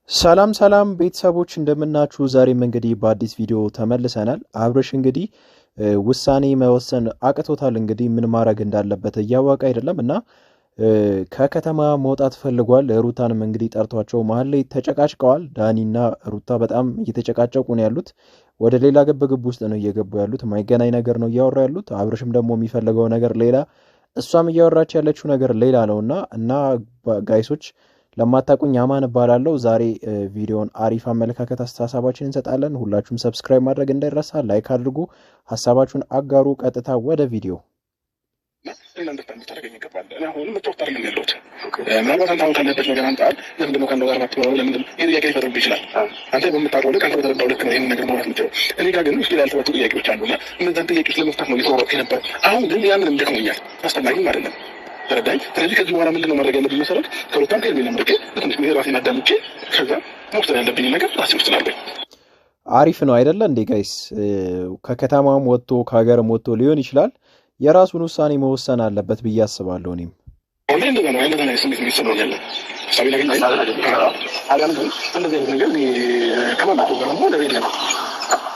ሰላም ቤተሰቦች እንደምናችሁ ዛሬም እንግዲህ በአዲስ ቪዲዮ ተመልሰናል። አብርሽ እንግዲህ ውሳኔ መወሰን አቅቶታል። እንግዲህ ምን ማድረግ እንዳለበት እያወቀ አይደለም እና ከከተማ መውጣት ፈልጓል። ሩታንም እንግዲህ ጠርቷቸው መሀል ላይ ተጨቃጭቀዋል። ዳኒና ሩታ በጣም እየተጨቃጨቁ ነው ያሉት። ወደ ሌላ ግብግብ ውስጥ ነው እየገቡ ያሉት። ማይገናኝ ነገር ነው እያወራ ያሉት። አብርሽም ደግሞ የሚፈልገው ነገር ሌላ፣ እሷም እያወራች ያለችው ነገር ሌላ ነውና ጋይሶች ለማታቁኝ አማን እባላለሁ። ዛሬ ቪዲዮን አሪፍ አመለካከት አስተሳሰባችንን እንሰጣለን። ሁላችሁም ሰብስክራይብ ማድረግ እንዳይረሳ፣ ላይክ አድርጉ፣ ሀሳባችሁን አጋሩ። ቀጥታ ወደ ቪዲዮ ምናልባት አንተ አሁን ካለበት ነገር አንጻር ለምንድነው ከአንተ ጋር ማትበረው? ለምንድነው ይህ ጥያቄ ሊፈጥርብህ ይችላል። አንተ በምታውቀው ልክ አንተ በተረዳው ልክ ነው ይህን ነገር ማውራት የምችለው። እኔ ጋር ግን ውስጥ ያልተፈቱ ጥያቄዎች አሉና እነዛን ጥያቄዎች ለመፍታት ነው ሊተወረቅ ነበር። አሁን ግን ያንንም ደክሞኛል፣ አስፈላጊም አይደለም። ተረዳኝ። ስለዚህ ከዚህ በኋላ ምንድነው ማድረግ ያለብኝ መሰረት ከሩታም ከሄርሜላ መርቄ በትንሽ ጊዜ ራሴን አዳምጬ ከዛ መውሰድ ያለብኝ ነገር ራሴ ወስናለሁ። አሪፍ ነው አይደለ እንዴ ጋይስ? ከከተማም ወጥቶ ከሀገርም ወጥቶ ሊሆን ይችላል የራሱን ውሳኔ መወሰን አለበት ብዬ አስባለሁ። እኔም ሁሌ እንደዛ ነው አይነት ነው ስሜት የሚሰማው ያለ ሀሳቤ ላይ ግን አላም ግን እንደዚህ አይነት ነገር ከማማቱ ጋር ነው ለቤት ነው።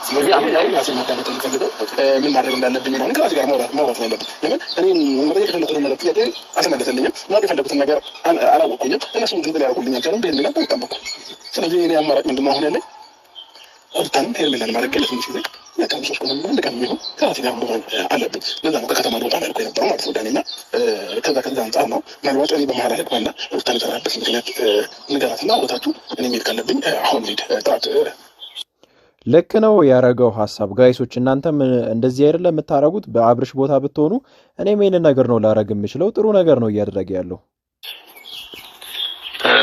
ስለዚህ አሁን ላይ ራሴን ማዳመጥ የምፈልገው ምን ማድረግ እንዳለብኝ ነው። ከራሴ ጋር ማውራት ያለብኝ ለምን እኔን መረጃ ከፈለኩት ነገር ጥያቄ አልተመለሰልኝም። ማለት የፈለኩትን ነገር አላወቅኩኝም። እነሱም ግን ያደርጉልኝ አልቻሉም። በሄድ ነገር ተጠበቁ። ስለዚህ እኔ አማራጭ ምንድነው አሁን ያለኝ ሩታንም ሄርሜላን ማድረግ ለትንሽ ጊዜ ለቀምሶች ቆመ አንድ ቀን ቢሆን ከራሴ ጋር መሆን አለብኝ። ለዛ ነው ከከተማ ልወጣ ያልኩ የነበረው ማለት ነው ዳኒና ከዛ አንጻር ነው ምናልባት እኔ በመሀል አለግባና ሩታን የጠራበት ምክንያት ንገራትና ቦታችሁ እኔ ሄድ ካለብኝ አሁን ሄድ ጥራት ልክ ነው ያረገው ሀሳብ። ጋይሶች እናንተም እንደዚህ አይደለም የምታረጉት። በአብርሽ ቦታ ብትሆኑ እኔም ይሄንን ነገር ነው ላረግ የምችለው። ጥሩ ነገር ነው እያደረገ ያለው።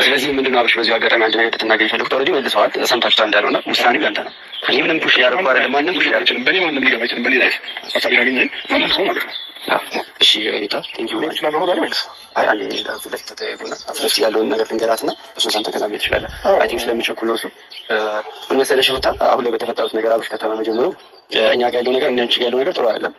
ስለዚህ ምንድነው አብርሽ በዚህ አጋጣሚ አንድ ነገር እንድትናገር የፈለኩት ኦልሬዲ መልሰዋል፣ ሰምታችሁታል እንዳለውና ውሳኔው ያንተ ነው። እኔ ምንም ፑሽ ያደረኩ አይደለም። ማንም ፑሽ ያደረኩ በእኔ ማንም ሊገባ አይችልም። በእኔ ላይ ሀሳብ ያገኘኝ ማንም ሰው ማለት ነው። እሺ ሪታ ቴንኪው ማለት ነው። ለሆነ ማለት አይ አንዴ ለፍለክ ተጠየቁና አፍረስ ያለውን ነገር ልንገራትና እሱን ሰምተህ ከዛ ቤት ትችላለህ። አይ ቲንክ ስለሚቸኩል ነው እሱ። ምን መሰለሽ ሩታ፣ አሁን ላይ በተፈጠሩት ነገር አብርሽ ከተማ ጀምሮ እኛ ጋር ያለው ነገር እኛንቺ ጋር ያለው ነገር ጥሩ አይደለም።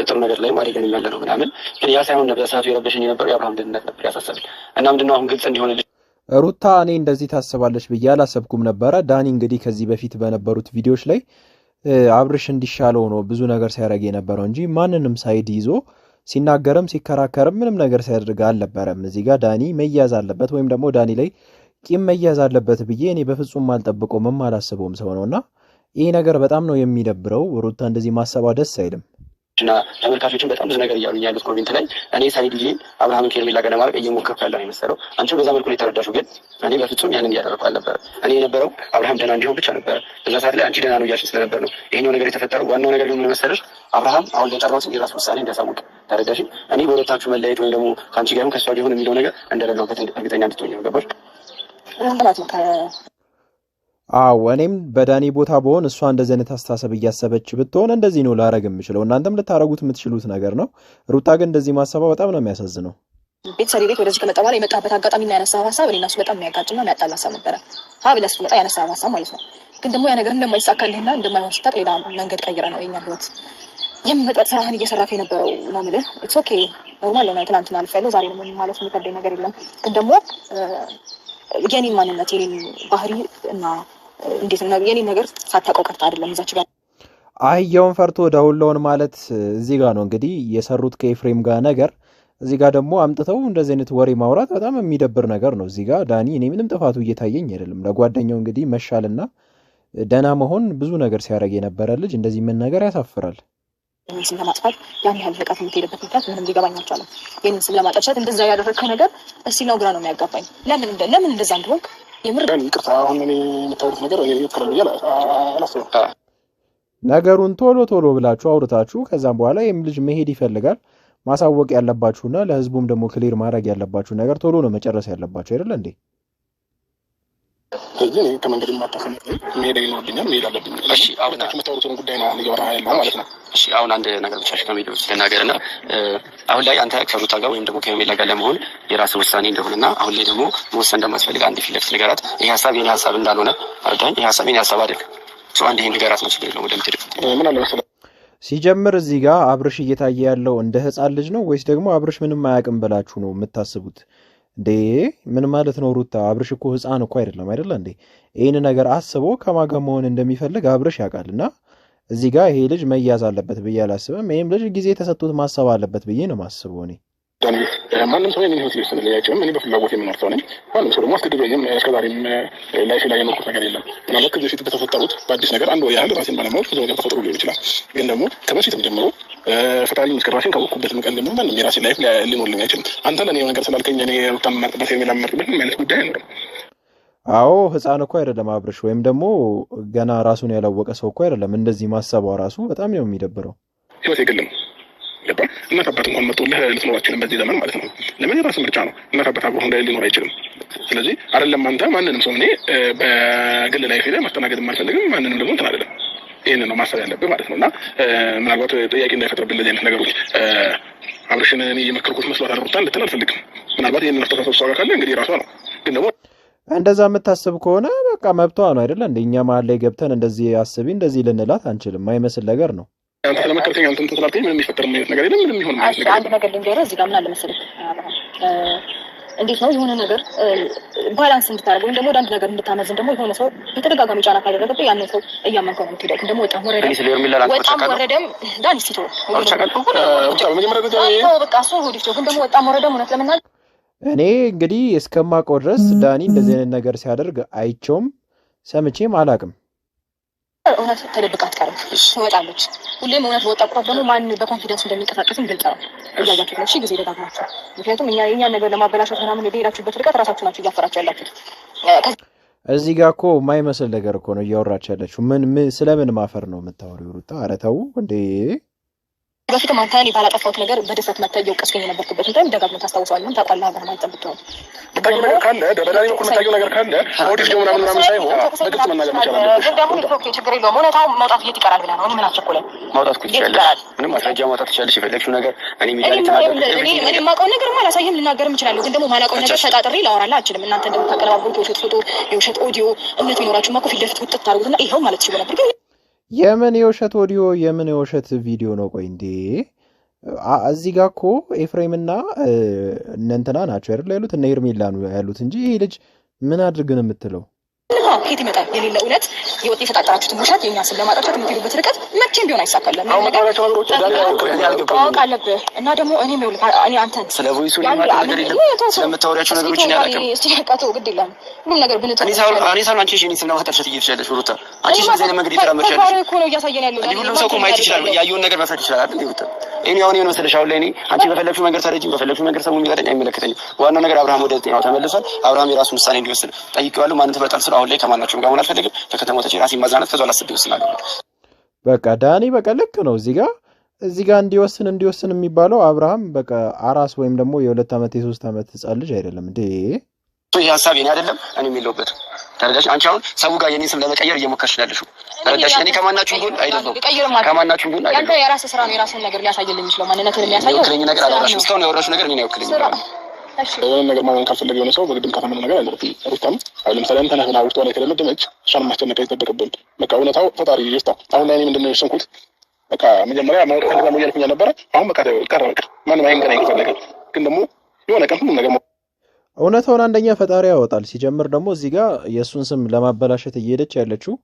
ጥሩ ነገር ላይ ማድረግ ያለ ነው ምናምን፣ ግን ያ ሳይሆን ነበር ሰዓቱ የረበሽኝ የነበረው የአብርሃም ደህንነት ነበር ያሳሰበኝ። እና ምንድነው አሁን ግልጽ እንዲሆንልኝ ሩታ እኔ እንደዚህ ታስባለች ብዬ አላሰብኩም ነበረ። ዳኒ እንግዲህ ከዚህ በፊት በነበሩት ቪዲዮዎች ላይ አብርሽ እንዲሻለው ነው ብዙ ነገር ሲያደርግ የነበረው እንጂ ማንንም ሳይድ ይዞ ሲናገርም ሲከራከርም ምንም ነገር ሲያደርግ አልነበረም። እዚህ ጋር ዳኒ መያዝ አለበት ወይም ደግሞ ዳኒ ላይ ቂም መያዝ አለበት ብዬ እኔ በፍጹም አልጠብቀውም አላስበውም ሰው ነውና ይሄ ነገር በጣም ነው የሚደብረው። ሩታ እንደዚህ ማሰባ ደስ አይልም። እና ተመልካቾችን በጣም ብዙ ነገር እያሉኝ ያሉት ኮሜንት ላይ እኔ ሳይድ ይዤ አብርሃምን ከሄርሜላ ጋር ለማድረግ እየሞከርኩ ያለው ነው የመሰለው። አንቺ በዛ መልኩ ነው የተረዳሽው፣ ግን እኔ በፍጹም ያንን እያደረኩ አልነበረ። እኔ የነበረው አብርሃም ደህና እንዲሆን ብቻ ነበረ። በዛ ሰዓት ላይ አንቺ ደህና ነው እያልሽ ስለነበር ነው ይሄኛው ነገር የተፈጠረው። ዋናው ነገር ግን ምን መሰለሽ፣ አብርሃም አሁን ለጠራሁት የራሱ ውሳኔ እንዲያሳውቅ ተረዳሽ። እኔ በሁለታችሁ መለያየት ወይም ደግሞ ከአንቺ ጋር ከእሷ ጋር ይሁን የሚለው ነገር እንደሌለውበት እርግጠኛ እንድትሆኝ ነው። ገባሽ? አዎ እኔም በዳኒ ቦታ በሆን እሷ እንደዚህ አይነት አስተሳሰብ እያሰበች ብትሆን እንደዚህ ነው ላረግ የምችለው። እናንተም ልታረጉት የምትችሉት ነገር ነው። ሩታ ግን እንደዚህ ማሰባ በጣም ነው የሚያሳዝነው። ቤተሰብ ቤት ወደዚህ ከመጣ በኋላ የመጣበት አጋጣሚ እና ያነሳው ሀሳብ እኔና እሱ በጣም የሚያጋጭና የሚያጣላ ሀሳብ ነበረ። ብለህ ስትመጣ ያነሳው ሀሳብ ማለት ነው። ግን ደግሞ ያ ነገር እንደማይሳካልህና እንደማይሆን ስታውቅ ሌላ መንገድ ቀይረ ነው የኛ ህይወት የምመጣት ስራህን እየሰራክ የነበረው ነው የምልህ። ኢትስ ኦኬ ኖርማል ነው። ትናንትና አልፌያለሁ፣ ዛሬ ነው ማለት የሚከብደኝ ነገር የለም። ግን ደግሞ የኔን ማንነት የኔን ባህሪ እና እንዴት ነው የኔ ነገር ሳታውቀው ቀርታ አይደለም እዛች ጋር አህያውን ፈርቶ ዳውላውን ማለት እዚህ ጋር ነው እንግዲህ የሰሩት ከኤፍሬም ጋር ነገር። እዚህ ጋር ደግሞ አምጥተው እንደዚህ አይነት ወሬ ማውራት በጣም የሚደብር ነገር ነው። እዚህ ጋር ዳኒ እኔ ምንም ጥፋቱ እየታየኝ አይደለም። ለጓደኛው እንግዲህ መሻልና ደህና መሆን ብዙ ነገር ሲያደርግ የነበረ ልጅ እንደዚህ ምን ነገር ያሳፍራል። ስም ለማጥፋት ያን ያህል ርቀት የምትሄድበት ምክንያት ምንም ሊገባኝ አልቻለም። ይህንን ስም ለማጠልሸት እንደዛ ያደረግከው ነገር እስቲ ነው ግራ ነው የሚያጋባኝ። ለምን እንደዛ እንደሆንክ የምር ይቅርታ። አሁን እኔ የምታወሩት ነገር ይከረል አላስብም። ነገሩን ቶሎ ብላችሁ አውርታችሁ ከዛም በኋላ ይህም ልጅ መሄድ ይፈልጋል ማሳወቅ ያለባችሁና ለህዝቡም ደግሞ ክሊር ማድረግ ያለባችሁ ነገር ቶሎ ነው መጨረስ ያለባችሁ አይደለ እንዴ? ስለዚህ ከመንገድ ማታፈን መሄድ ይኖርብኛል፣ መሄድ አለብኝ። እሺ አሁን የምታወሩትን ጉዳይ ነው እያወራ ያለው ማለት ነው። እሺ አሁን አንድ ነገር ብቻ ከሜዲ ውስጥ ልናገርና አሁን ላይ አንተ ከሩታ ጋር ወይም ደግሞ ከሄርሜላ ጋር ለመሆን የራስህ ውሳኔ እንደሆነና አሁን ላይ ደግሞ መወሰን እንደማስፈልግ አንድ ፊት ለፊት ንገራት። ይሄ ሀሳብ የኔ ሀሳብ እንዳልሆነ አርዳኝ። ይሄ ሀሳብ የኔ ሀሳብ አይደለም። አንድ ይሄን ንገራት ነው ችግር የለውም። ወደምትሄድ ምን አለ መሰለህ ሲጀምር እዚህ ጋር አብርሽ እየታየ ያለው እንደ ህፃን ልጅ ነው ወይስ ደግሞ አብርሽ ምንም አያውቅም ብላችሁ ነው የምታስቡት? እንዴ ምን ማለት ነው ሩታ? አብርሽ እኮ ህፃን እኮ አይደለም አይደለ እንዴ? ይህን ነገር አስቦ ከማጋ መሆን እንደሚፈልግ አብርሽ ያውቃልና እዚህ ጋር ይሄ ልጅ መያዝ አለበት ብዬ አላስብም። ይሄም ልጅ ጊዜ ተሰጥቶት ማሰብ አለበት ብዬ ነው ማስበው እኔ። ማንም ሰው የኔን ህይወት ሊወስን አይችልም። እኔ በፍላጎት የምኖር ሰው ነኝ። ማንም ሰው ደግሞ አስገድዶኝም እስከዛሬም ላይፍ ላይ የኖርኩት ነገር የለም። ምናልባት ከዚህ በፊት በተፈጠሩት በአዲስ ነገር አንድ ወይ ያህል ራሴን ባለማወቅ ብዙ ነገር ተፈጥሮ ሊሆን ይችላል። ግን ደግሞ ከበፊትም ጀምሮ ፈጣሪ ምስክር ራሴን ካወቅኩበት ቀን ደግሞ ማንም የራሴን ላይፍ ሊኖርልኝ አይችልም። አንተ ለእኔ ነገር ስላልከኝ እኔ ሩታን መርጥበት የሚል መርጥበት ምን አይነት ጉዳይ አይኖርም። አዎ ህፃን እኮ አይደለም አብርሽ፣ ወይም ደግሞ ገና ራሱን ያላወቀ ሰው እኮ አይደለም። እንደዚህ ማሰቧ ራሱ በጣም ነው የሚደብረው። ህይወት የግል ነው። እናት አባት እንኳን መጥቶልህ ልትኖር አትችልም በዚህ ዘመን ማለት ነው። ለምን የራስ ምርጫ ነው። እናት አባት አብሮህ እንዳይል ሊኖር አይችልም። ስለዚህ አይደለም አንተ ማንንም ሰው እኔ በግል ላይ ሄደ ማስተናገድም አልፈልግም። ማንንም ደግሞ እንትን አይደለም። ይህንን ነው ማሰብ ያለብህ ማለት ነው። እና ምናልባት ጥያቄ እንዳይፈጥርብን እንደዚህ አይነት ነገሮች አብርሽን እኔ የመከርኩት መስሏት አድርጉታል ልትል አልፈልግም። ምናልባት ይህንን አስተሳሰብ ሰው ካለ እንግዲህ ራሷ ነው። ግን ደግሞ እንደዛ የምታስብ ከሆነ በቃ መብቷ ነው አይደለ? እንደኛ መሀል ላይ ገብተን እንደዚህ አስቢ እንደዚህ ልንላት አንችልም። አይመስል ነገር ነው። አንተ ስለመከርከኝ አንተ እንትን ስላልከኝ ምንም የሚፈጠር ነገር የለም። ምንም ይሆን ማለት አንድ ነገር ልንገርህ እዚህ ጋር ምን አለ መሰለህ፣ እንዴት ነው የሆነ ነገር ባላንስ እንድታደርግ ወይም ደግሞ ወደ አንድ ነገር እንድታመዝን ደግሞ የሆነ ሰው በተደጋጋሚ ጫና ካደረገብህ ያንን ሰው እያመንከው ነው የምትሄደው። ግን ደግሞ ወጣም ወረደም ዳኒስቲቶ በቃ እሱ ሆዲቶ ግን ደግሞ ወጣም ወረደም እውነት ለመናገር እኔ እንግዲህ እስከማውቀው ድረስ ዳኒ እንደዚህ አይነት ነገር ሲያደርግ አይቼውም ሰምቼም አላውቅም። እውነት ተደብቃ አትቀርም፣ ትወጣለች። ሁሌም እውነት በወጣ ቁጥር ደግሞ ማን በኮንፊደንስ እንደሚንቀሳቀስም ግልጽ ነው። እያያችሁ ነው ጊዜ ደጋግማችሁ። ምክንያቱም የእኛን ነገር ለማበላሸት ምናምን የሄዳችሁበት ርቀት ራሳችሁ ናችሁ እያፈራችሁ ያላችሁት። እዚህ ጋር እኮ የማይመስል ነገር እኮ ነው እያወራች ያለችው። ስለምን ማፈር ነው የምታወሪው ሩታ? ኧረ ተው እንዴ! በፊትም አንተ እኔ ባላጠፋሁት ነገር በድፍረት መጥተህ እየወቀስኩኝ የነበርኩበት እንትን ደጋግመህ ታስታውሰዋለህ። ታውቃለህ አብርሃም አንጠብቀው ብታዩ ነገር ካለ በዳኒ በኩል የምታየው ነገር ካለ ኦዲስ ደግሞ ምናምን ሳይሆን በግልጽ መናገር መቻል አለብህ። ግን ደግሞ ኦኬ ችግር የለውም። እውነታው ማውጣት የት ይቀራል ብለህ ነው? እኔ ምን አስቸኮለኝ? ማውጣት እኮ ትችያለሽ። ምንም ማስረጃ ማውጣት ትችያለሽ። የፈለግሽው ነገር እኔ ሚዲያ ላይ ተናገርኩ። እኔ የማውቀውን ነገር ላሳይህም ልናገርም እችላለሁ። ግን ደግሞ ማላውቀውን ነገር ፈጣጥሬ ላወራልህ አልችልም። እናንተ እንደምታቀለባብሩት የውሸት ፎቶ የውሸት ኦዲዮ እምነት ቢኖራችሁማ እኮ ፊት ለፊት ውጥት ታደርጉትና ይኸው ማለት ትችሉ ነበር። ግን የምን የውሸት ኦዲዮ የምን የውሸት ቪዲዮ ነው? ቆይ እንዴ እዚህ ጋር እኮ ኤፍሬምና እነንትና ናቸው አይደል ያሉት፣ እነ ሄርሜላ ነው ያሉት እንጂ ይሄ ልጅ ምን አድርገን የምትለው ከየት ይመጣል? የሌለ እውነት የወጥ የፈጣጠራችሁትን ውሸት የእኛን ስም ለማጠፋት የምትሄዱበት ርቀት መቼም ቢሆን አይሳካልም። ማወቅ አለብህ። እና ደግሞ እኔ አንተን ስለ ቮይሱ ነገር የለም ስለምታወሪያቸው ነገሮች ያላቀም ስቲቀቶ ግድ የለም ሁሉም ነገር ብንጥ እኔ ሳይሆን አንቺ እኔ ስለማጠርሸት እየተሻለሽ ሩታ አንቺ ስለዚህ አይነት መንገድ ይተራመቻለሽ እኮ ነው እያሳየን ያለው። ሁሉም ሰው እኮ ማየት ይችላል፣ ያየውን ነገር መፍረድ ይችላል አይደል ሩታ? እኔ አሁን የሆነ ስለሽ አሁን ላይ እኔ አንቺ በፈለግሽው ነገር ተረጂኝ በፈለግሽው ነገር ሰው የሚቀጠኝ አይመለከተኝም። ዋናው ነገር አብርሃም ወደ ጤናው ተመልሷል። አብርሃም የራሱን ውሳኔ እንዲወስን ጠይቄዋለሁ። ማንን ትበልጣለህ ስለ አሁን ላይ ከማናቸውም ጋር ሆነ አልፈልግም። ከከተማው ተጨ ራሴን ማዛናት ከዛ ላስብ ይወስናል። በቃ ዳኒ በቃ ልክ ነው። እዚህ ጋር እንዲወስን የሚባለው አብርሃም በቃ አራስ ወይም ደግሞ የ2 ዓመት የ3 ዓመት ህጻን ልጅ አይደለም እንዴ። ይሄ ሀሳብ የኔ አይደለም፣ እኔም የለውበት። ተረዳሽ? አንቺ አሁን ሰው ጋር የኔን ስም ለመቀየር እየሞከርሽ ያለሽው ተረዳሽ? እኔ ከማናችሁም ጎን አይደለም፣ ከማናችሁም ጎን አይደለም። ያንተ የራስህ ስራ ነው፣ የራስህን ነገር ሊያሳየልኝ የሚችለው ማንነትን የሚያሳየው የወክለኝ ነገር አላወራሽም። እስካሁን ያወራሽው ነገር እኔን አይወክልኝም። የሆነ ነገር ማመን ካልፈለገ የሆነ ሰው በግድም ካታመነ ነገር አይኖርም። ሩታም አሁን ለምሳሌ አንተ ነህ ውስጧ ላይ የተለመደመች እሷን ማስጨነቅ አይጠበቅብን። በቃ እውነታው ፈጣሪ ይስጣ። አሁን ላይ እኔ ምንድን ነው የወሰንኩት? በቃ መጀመሪያ ማወቅ ፈልጋ ነው እያልኩኝ ነበረ። አሁን በቃ ቀረ። በቃ ማንም አይንገናኝ ከፈለገ ግን ደግሞ የሆነ ቀን ሁሉም ነገር እውነታውን አንደኛ ፈጣሪ ያወጣል። ሲጀምር ደግሞ እዚህ ጋር የእሱን ስም ለማበላሸት እየሄደች ያለችው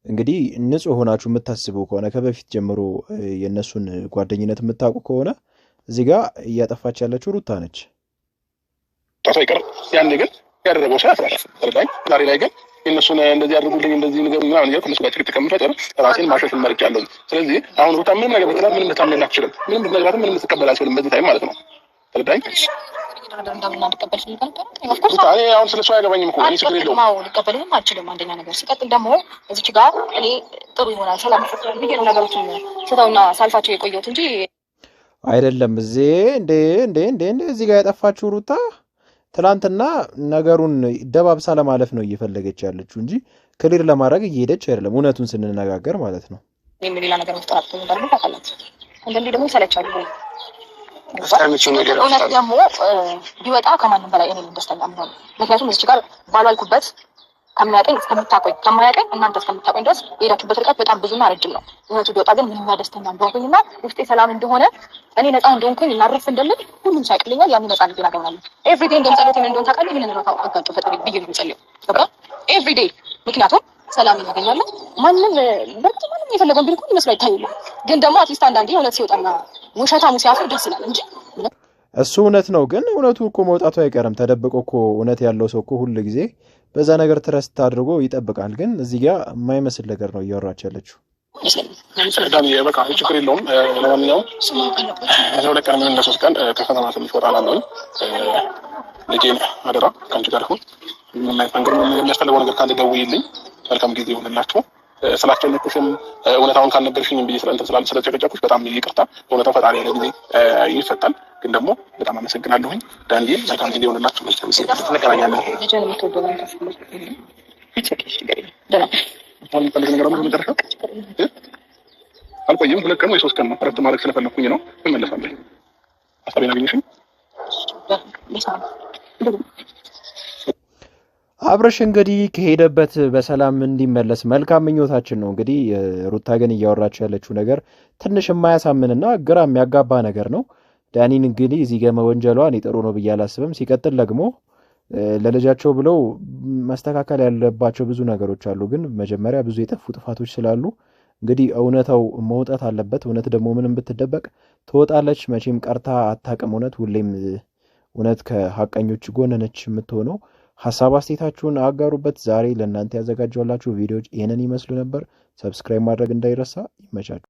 እንግዲህ ንጹሕ ሆናችሁ የምታስቡ ከሆነ ከበፊት ጀምሮ የእነሱን ጓደኝነት የምታውቁ ከሆነ እዚህ ጋር እያጠፋች ያለችው ሩታ ነች። አይቀር ያን ግን ያደረገው ሰው ያስራል። ተረዳኝ። ዛሬ ላይ ግን የእነሱን እንደዚህ አድርጉልኝ እንደዚህ ነገር ምናምን ነገር ከእነሱ ጋር ጭቅጭቅ ከምፈጥር ራሴን ማሸት መርጫለሁ። ስለዚህ አሁን ሩታ ምንም ነገር ብትላት ምንም ልታምነን አትችልም። ምንም ብትነግራትም ምንም ልትቀበል አትችልም በዚህ ታይም ማለት ነው። ተረዳኝ። አሁን ስለ እሱ አያገባኝም እኮ እኔ ችግር የለውም። ልቀበልህም አልችልም አንደኛ ነገር። ሲቀጥል ደግሞ እዚች ጋር እኔ ጥሩ ይሆናል ሰላም ብዬ ነው ነገሮችን ስተውና ሳልፋቸው የቆየሁት እንጂ አይደለም። እዚህ ጋር ያጠፋችው ሩታ ትላንትና ነገሩን ደባብሳ ለማለፍ ነው እየፈለገች ያለችው እንጂ ክሊር ለማድረግ እየሄደች አይደለም። እውነቱን ስንነጋገር ማለት ነው። ሌላ ነገር መፍጠር እንዳለ ታውቃላችሁ። አንዳንዴ ደግሞ ይሰለቻሉ። እውነት ደግሞ ቢወጣ ከማንም በላይ እኔ ደስተኛ የምሆነው ምክንያቱም እዚች ጋር ባልዋልኩበት ከሚያቀኝ እስከምታቆኝ ከማያቀኝ እናንተ እስከምታቆኝ ድረስ የሄዳችሁበት ርቀት በጣም ብዙና ረጅም ነው። እውነቱ ቢወጣ ግን ምንኛ ደስተኛ እንደሆንኩኝና ውስጤ ሰላም እንደሆነ እኔ ነፃ እንደሆንኩኝ እናረፍ እንደምል ሁሉም ሰው ያቅልኛል። ያን ነፃ ልጅ አገኛለሁ። ኤቭሪዴይ እንደም ጸሎት ምን እንደሆነ ታውቃለህ። ይሄንን ነው አጋጭ ፈጣሪ ብዬ ነው የምጸልየው። ገባ ኤቭሪዴይ ምክንያቱም ሰላም ያገኛለሁ። ማንም የፈለገውን ቢል እኮ ይመስላል አይታይም። ግን ደግሞ አትሊስት አንዳንዴ እውነት ሲወጣና ውሸታሙ ሲያፍር ደስ ይላል እንጂ እሱ እውነት ነው። ግን እውነቱ እኮ መውጣቱ አይቀርም። ተደብቆ እኮ እውነት ያለው ሰው እኮ ሁሉ ጊዜ በዛ ነገር ትረስት አድርጎ ይጠብቃል። ግን እዚህ ጋር የማይመስል ነገር ነው እያወራች ያለችው። ዳኒ በቃ ችግር የለውም። ለማንኛውም ለሁለት ቀን ምን ለሶስት ቀን ከከተማ ትንሽ ወጣ እላለሁ። ልጄን አደራ ከአንቺ ጋር ይሁን። የሚያስፈልገው ነገር ካለ ደውዪልኝ። መልካም ጊዜ ይሁንላችሁ። ስላስጨነቅኩሽም እውነታውን ካልነገርሽኝም ብዬ ስለጨቀጨኩሽ በጣም ይቅርታ። እውነታው ፈጣሪ ያለ ጊዜ ይፈታል። ግን ደግሞ በጣም አመሰግናለሁኝ ዳንኤ። መልካም ጊዜ ይሁንላችሁ። እንገናኛለን። አልቆይም። 2 ቀን ወይ 3 ቀን ነው እረፍት ማድረግ ስለፈለኩኝ ነው። እመለሳለሁ። ሀሳቤን አገኘሽኝ? አብርሽ እንግዲህ ከሄደበት በሰላም እንዲመለስ መልካም ምኞታችን ነው። እንግዲህ ሩታ ግን እያወራችው ያለችው ነገር ትንሽ የማያሳምንና ግራ የሚያጋባ ነገር ነው። ዳኒን እንግዲህ እዚህ ጋር መወንጀሏ እኔ ጥሩ ነው ብዬ አላስብም። ሲቀጥል ደግሞ ለልጃቸው ብለው ማስተካከል ያለባቸው ብዙ ነገሮች አሉ። ግን መጀመሪያ ብዙ የጠፉ ጥፋቶች ስላሉ እንግዲህ እውነታው መውጣት አለበት። እውነት ደግሞ ምንም ብትደበቅ ትወጣለች። መቼም ቀርታ አታውቅም። እውነት ሁሌም እውነት ከሀቀኞች ጎን ነች የምትሆነው። ሀሳብ አስተያየታችሁን አጋሩበት። ዛሬ ለእናንተ ያዘጋጀሁላችሁ ቪዲዮዎች ይህንን ይመስሉ ነበር። ሰብስክራይብ ማድረግ እንዳይረሳ። ይመቻችሁ።